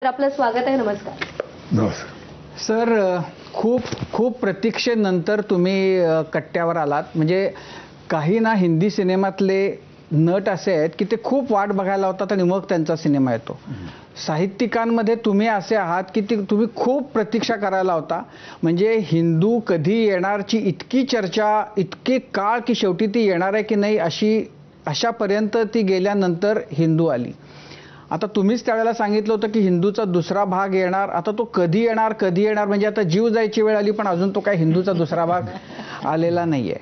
तर आपलं स्वागत आहे. नमस्कार. नमस्कार सर. खूप प्रतीक्षेनंतर तुम्ही कट्ट्यावर आलात. म्हणजे काही ना हिंदी सिनेमातले नट असे आहेत की ते खूप वाट बघायला होतात आणि मग त्यांचा सिनेमा येतो. साहित्यिकांमध्ये तुम्ही असे आहात की तुम्ही खूप प्रतीक्षा करायला होता. म्हणजे हिंदू कधी येणारची इतकी चर्चा, इतके काळ की शेवटी ती येणार आहे की नाही अशापर्यंत ती गेल्यानंतर हिंदू आली. आता तुम्हीच त्यावेळेला सांगितलं होतं की हिंदूचा दुसरा भाग येणार. आता तो कधी येणार म्हणजे आता जीव जायची वेळ आली पण अजून तो काय हिंदूचा दुसरा भाग आलेला नाहीये.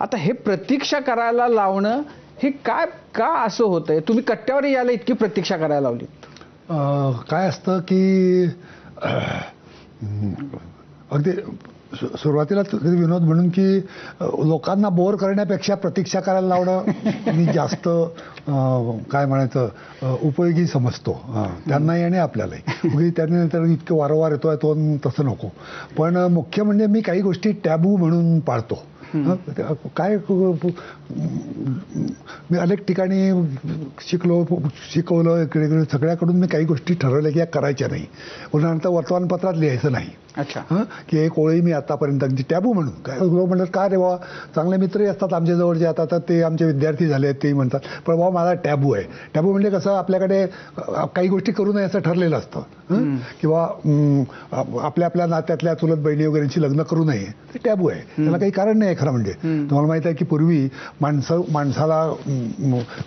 आता हे प्रतीक्षा करायला लावणं हे का असं होतंय? तुम्ही कट्ट्यावर यायला इतकी प्रतीक्षा करायला लावली? काय असतं की अगदी सुरुवातीला विनोद म्हणून की लोकांना बोर करण्यापेक्षा प्रतीक्षा करायला लावणं मी जास्त काय म्हणायचं उपयोगी समजतो. त्यांनाही आणि आपल्यालाही. त्यांनी तर इतकं वारंवार येतोय तो तसं नको. पण मुख्य म्हणजे मी काही गोष्टी टॅबू म्हणून पाळतो. काय मी अनेक ठिकाणी शिकवलं इकडे सगळ्याकडून मी काही गोष्टी ठरवल्या की या करायच्या नाही. उदाहरणार्थ वर्तमानपत्रात लिहायचं नाही. अच्छा. की एक ओळी मी आतापर्यंत अगदी टॅबू म्हणून काय म्हणतात का रे बाबा, चांगले मित्रही असतात आमच्या जवळ जे आता तर ते आमचे विद्यार्थी झाले आहेत तेही म्हणतात पण बाबा माझा टॅबू आहे. टॅबू म्हणजे कसं आपल्याकडे काही गोष्टी करू नये असं ठरलेलं असतं किंवा आपल्या नात्यातल्या चुलत बहिणी वगैरेंची लग्न करू नये ते टॅबू आहे. त्याला काही कारण नाही खरं म्हणजे. तुम्हाला माहित आहे की पूर्वी माणसाला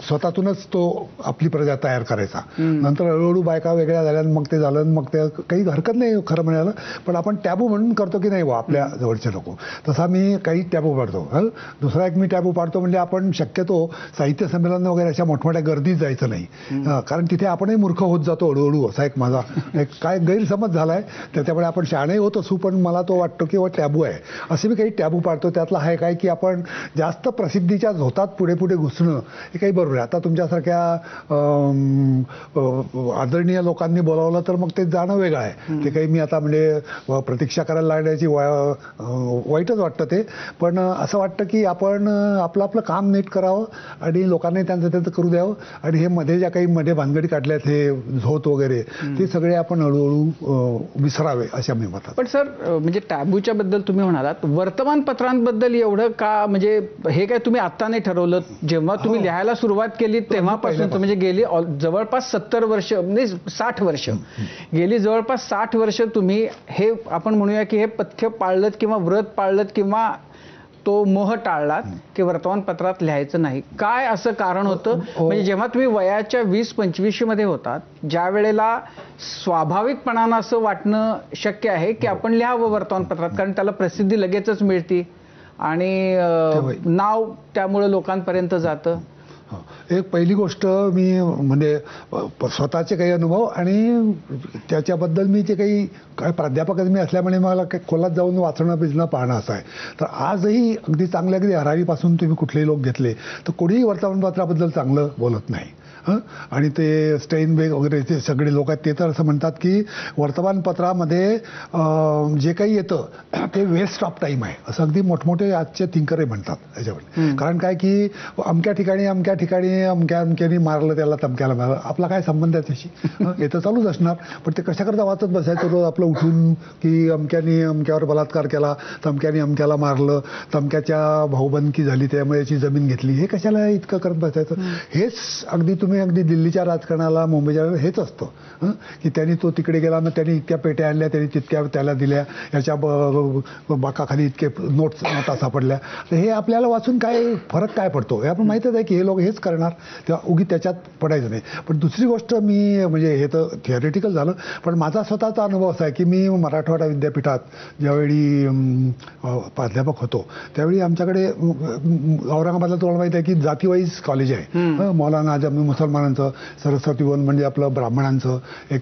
स्वतःतूनच तो आपली प्रजा तयार करायचा. नंतर हळूहळू बायका वेगळ्या झाल्या मग ते झालं मग ते काही हरकत नाही खरं म्हणायला. पण आपण टॅबू म्हणून करतो की नाही आपल्या जवळचे नको. तसा मी काही टॅबू पाडतो. दुसरा एक मी टॅबू पाडतो म्हणजे आपण शक्यतो साहित्य संमेलन वगैरे अशा मोठमोठ्या गर्दीत जायचं नाही. कारण तिथे आपणही मूर्ख होत जातो हळूहळू. असा एक माझा काय गैरसमज झालाय. त्याच्यामुळे आपण शहाणे होत असू पण मला तो वाटतो की टॅबू आहे. असे मी काही टॅबू पाडतो. त्यातला आहे काय की आपण जास्त प्रसिद्धीच्या झोतात पुढे पुढे घुसणं हे काही बरोबर आहे. आता तुमच्यासारख्या आदरणीय लोकांनी बोलावलं तर मग ते जाणं वेगळं आहे. ते काही मी आता म्हणजे प्रतीक्षा करायला लागण्याची वाईटच वाटतं ते. पण असं वाटतं की आपण आपलं काम नीट करावं आणि लोकांनी त्यांचं करू द्यावं. आणि हे मध्ये ज्या काही मध्ये भानगडी काढल्यात हे झोत वगैरे ते सगळे आपण हळूहळू विसरावे अशा मी मतात. पण सर म्हणजे टॅबूच्या बद्दल तुम्ही म्हणालात, वर्तमानपत्रांबद्दल एवढं का? म्हणजे हे काय तुम्ही आता नाही ठरवलं? जेव्हा तुम्ही लिहायला सुरुवात केली तेव्हापासून म्हणजे गेली जवळपास 70 वर्ष म्हणजे 60 वर्ष गेली जवळपास 60 वर्ष तुम्ही हे आपण म्हणूया की हे पथ्य पाळलत किंवा व्रत पाळलत किंवा तो मोह टाळलात की वर्तमानपत्रात लिहायचं नाही. काय असं कारण होतं? म्हणजे जेव्हा तुम्ही वयाच्या 20-25 मध्ये होतात ज्या वेळेला स्वाभाविकपणानं असं वाटणं शक्य आहे की आपण लिहावं वर्तमानपत्रात कारण त्याला प्रसिद्धी लगेचच मिळते आणि नाव त्यामुळे लोकांपर्यंत जातं. एक पहिली गोष्ट मी म्हणजे स्वतःचे काही अनुभव आणि त्याच्याबद्दल मी जे काही काय प्राध्यापकच मी असल्यामुळे मला काही खोलात जाऊन वाचणं बिजणं पाहणं असं आहे. तर आजही अगदी चांगल्या अगदी 11वीपासून तुम्ही कुठलेही लोक घेतले तर कोणीही वर्तमानपत्राबद्दल चांगलं बोलत नाही. आणि ते स्टेनबेग वगैरे ते सगळे लोक आहेत ते तर असं म्हणतात की वर्तमानपत्रामध्ये जे काही येतं ते वेस्ट ऑफ टाईम आहे असं अगदी मोठमोठे आजचे थिंकरही म्हणतात त्याच्यावर. कारण काय की अमक्या ठिकाणी अमक्याने मारलं त्याला तमक्याला मारलं. आपला काय संबंध आहे त्याशी? हे तर चालूच असणार. पण ते कशाकरता वाचत बसायचं रोज आपलं उठून की अमक्याने अमक्यावर बलात्कार केला, तमक्याने अमक्याला मारलं, तमक्याच्या भाऊबंदकी झाली त्यामुळे याची जमीन घेतली. हे कशाला इतकं करत बसायचं? हेच अगदी दिल्लीच्या राजकारणाला मुंबईच्या हेच असतं की त्यांनी तो तिकडे गेला मग त्यांनी इतक्या पेट्या आणल्या त्यांनी तितक्या त्याला दिल्या याच्या बाकाखाली इतके नोटा सापडल्या. तर हे आपल्याला वाचून काय फरक काय पडतो हे आपण माहितच आहे की हे लोक हेच करणार तेव्हा उगी त्याच्यात पडायचं नाही. पण दुसरी गोष्ट मी म्हणजे हे तर थिअरेटिकल झालं पण माझा स्वतःचा अनुभव असा आहे की मी मराठवाडा विद्यापीठात ज्यावेळी प्राध्यापक होतो त्यावेळी आमच्याकडे औरंगाबादला तुम्हाला माहिती आहे की जातीवाईज कॉलेज आहे. मौलाना आझम मुसलमानांचं, सरस्वती वन म्हणजे आपलं ब्राह्मणांचं, एक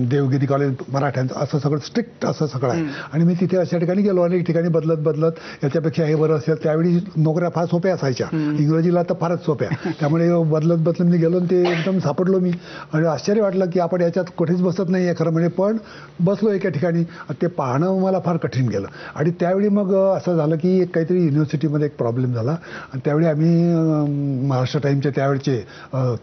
देवगिरी कॉलेज मराठ्यांचं, असं सगळं स्ट्रिक्ट असं सगळं आहे. आणि मी तिथे अशा ठिकाणी गेलो अनेक ठिकाणी बदलत याच्यापेक्षा हे बरं असेल. त्यावेळी नोकऱ्या फार सोप्या असायच्या इंग्रजीला तर फारच सोप्या. त्यामुळे बदलत मी गेलो आणि ते एकदम सापडलो मी आणि आश्चर्य वाटलं की आपण याच्यात कुठेच बसत नाही आहे खरं म्हणजे. पण बसलो एका ठिकाणी ते पाहणं मला फार कठीण गेलं. आणि त्यावेळी मग असं झालं की काहीतरी युनिव्हर्सिटीमध्ये एक प्रॉब्लेम झाला आणि त्यावेळी आम्ही महाराष्ट्र टाईमचे त्यावेळचे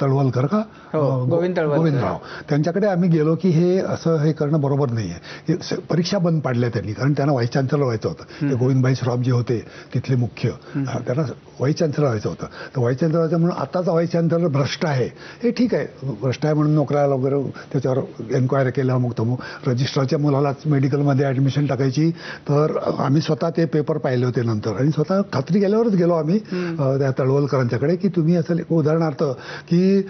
तळवलकर का हो, गोविंद तळवलकर. गोविंदराव त्यांच्याकडे आम्ही गेलो की हे असं हे करणं बरोबर नाहीये. परीक्षा बंद पाडल्या त्यांनी, कारण त्यांना व्हाईस चान्सलर व्हायचं होतं. ते गोविंदभाई श्रॉफ जे होते तिथले मुख्य, त्यांना व्हाईस चान्सलर व्हायचं होतं. तर व्हाईस चान्सलर व्हायचं म्हणून आताचा व्हाईस चान्सलर भ्रष्ट आहे, हे ठीक आहे, भ्रष्ट आहे म्हणून नोकऱ्याला वगैरे त्याच्यावर एन्क्वायरी केलं, अमुक तमुक. रजिस्ट्रारच्या मुलालाच मेडिकलमध्ये ऍडमिशन टाकायची, तर आम्ही स्वतः ते पेपर पाहिले होते नंतर, आणि स्वतः खात्री केल्यावरच गेलो आम्ही त्या तळवलकरांच्याकडे की तुम्ही असं उदाहरणार्थ की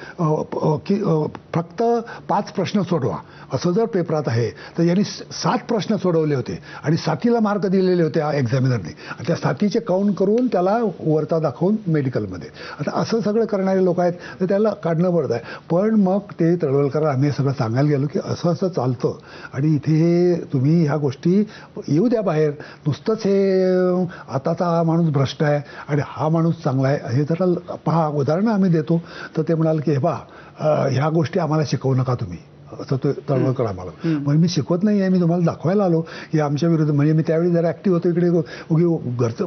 फक्त 5 प्रश्न सोडवा असं जर पेपरात आहे, तर यांनी 7 प्रश्न सोडवले होते आणि 7ला मार्क दिलेले होते एक्झामिनरने. त्या 7चे काउंट करून त्याला वरता दाखवून मेडिकलमध्ये. आता असं सगळं करणारे लोक आहेत, तर त्याला काढणं पडत आहे. पण मग ते तळवलकर आम्ही सगळं सांगायला गेलो की असं असं चालतं आणि इथे तुम्ही ह्या गोष्टी येऊ द्या बाहेर. नुसतंच हे आताचा हा माणूस भ्रष्ट आहे आणि हा माणूस चांगला आहे हे जरा पहा, उदाहरणं आम्ही देतो. तर ते म्हणाल की हे पहा, ह्या गोष्टी आम्हाला शिकवू नका तुम्ही, असं तो तळवलकर आम्हाला. म्हणजे मी शिकवत नाही आहे, मी तुम्हाला दाखवायला आलो की आमच्या विरुद्ध. म्हणजे मी त्यावेळी जरा ऍक्टिव्ह होतो इकडे. उगी घरचं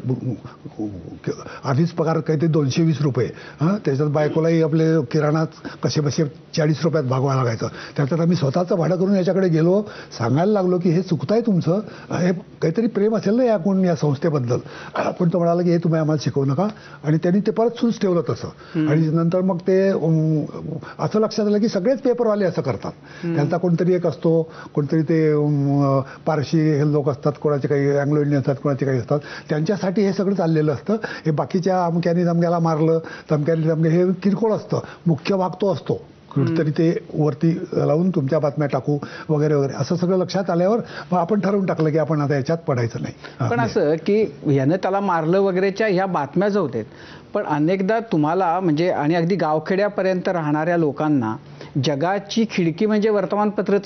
आधीच पगार काहीतरी 220 रुपये, त्याच्यात बायकोलाही आपले किराणा कसे बसे 40 रुपयात भागवायला लागायचं. त्याच्यात आम्ही स्वतःचं भाडं करून याच्याकडे गेलो, सांगायला लागलो की हे चुकताय तुमचं, हे काहीतरी प्रेम असेल ना या कोण या संस्थेबद्दल. पण तो म्हणाला की हे तुम्ही आम्हाला शिकवू नका, आणि त्यांनी ते परत सूच ठेवलं तसं. आणि नंतर मग ते असं लक्षात आलं की सगळेच पेपरवाले असं करतात. त्यांचा कोणतरी एक असतो, कोणतरी ते पारशी हे लोक असतात, कोणाचे काही अँग्लो इंडियन असतात, कोणाचे काही असतात, त्यांच्यासाठी हे सगळं चाललेलं असतं. हे बाकीच्या अमक्याने तमक्याला मारलं, तमक्याने तमक्या, हे किरकोळ असतं. मुख्य भाग तो असतो, कुठेतरी ते वरती लावून तुमच्या बातम्या टाकू वगैरे वगैरे. असं सगळं लक्षात आल्यावर मग आपण ठरवून टाकलं की आपण आता याच्यात पडायचं नाही. पण असं की यानं त्याला मारलं वगैरेच्या ह्या बातम्या जो होत्या, पण अनेकदा तुम्हाला म्हणजे आणि अगदी गावखेड्यापर्यंत राहणाऱ्या लोकांना जगाची खिडकी म्हणजे वर्तमानपत्रच